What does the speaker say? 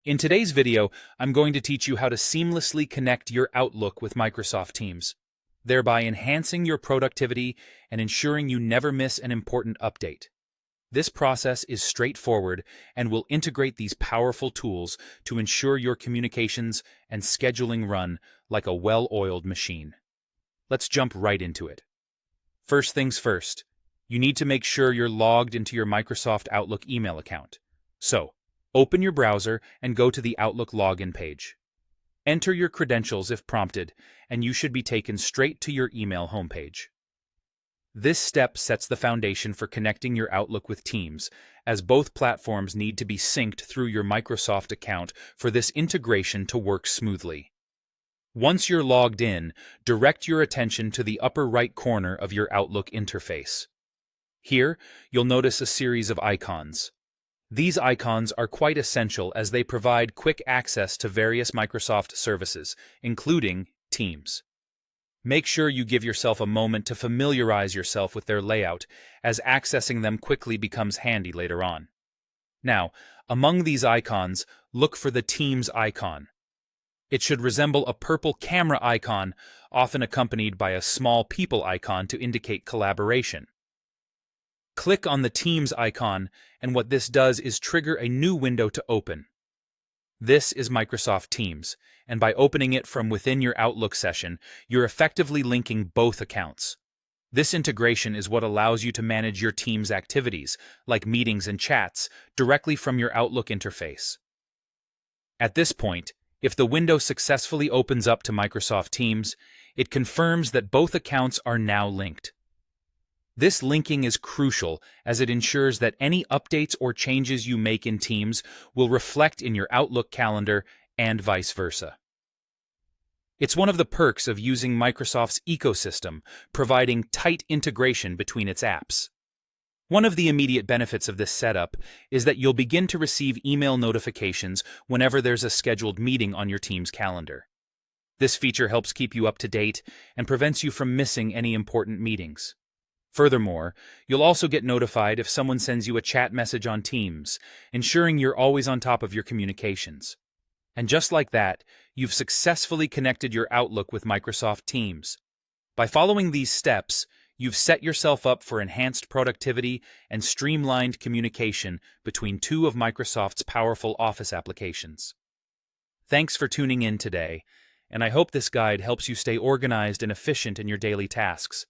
In today's video, I'm going to teach you how to seamlessly connect your Outlook with Microsoft Teams, thereby enhancing your productivity and ensuring you never miss an important update. This process is straightforward and will integrate these powerful tools to ensure your communications and scheduling run like a well-oiled machine. Let's jump right into it. First things first, you need to make sure you're logged into your Microsoft Outlook email account. So, open your browser and go to the Outlook login page. Enter your credentials if prompted, and you should be taken straight to your email homepage. This step sets the foundation for connecting your Outlook with Teams, as both platforms need to be synced through your Microsoft account for this integration to work smoothly. Once you're logged in, direct your attention to the upper right corner of your Outlook interface. Here, you'll notice a series of icons. These icons are quite essential as they provide quick access to various Microsoft services, including Teams. Make sure you give yourself a moment to familiarize yourself with their layout, as accessing them quickly becomes handy later on. Now, among these icons, look for the Teams icon. It should resemble a purple camera icon, often accompanied by a small people icon to indicate collaboration. Click on the Teams icon, and what this does is trigger a new window to open. This is Microsoft Teams, and by opening it from within your Outlook session, you're effectively linking both accounts. This integration is what allows you to manage your Teams activities, like meetings and chats, directly from your Outlook interface. At this point, if the window successfully opens up to Microsoft Teams, it confirms that both accounts are now linked. This linking is crucial as it ensures that any updates or changes you make in Teams will reflect in your Outlook calendar and vice versa. It's one of the perks of using Microsoft's ecosystem, providing tight integration between its apps. One of the immediate benefits of this setup is that you'll begin to receive email notifications whenever there's a scheduled meeting on your Teams calendar. This feature helps keep you up to date and prevents you from missing any important meetings. Furthermore, you'll also get notified if someone sends you a chat message on Teams, ensuring you're always on top of your communications. And just like that, you've successfully connected your Outlook with Microsoft Teams. By following these steps, you've set yourself up for enhanced productivity and streamlined communication between two of Microsoft's powerful Office applications. Thanks for tuning in today, and I hope this guide helps you stay organized and efficient in your daily tasks.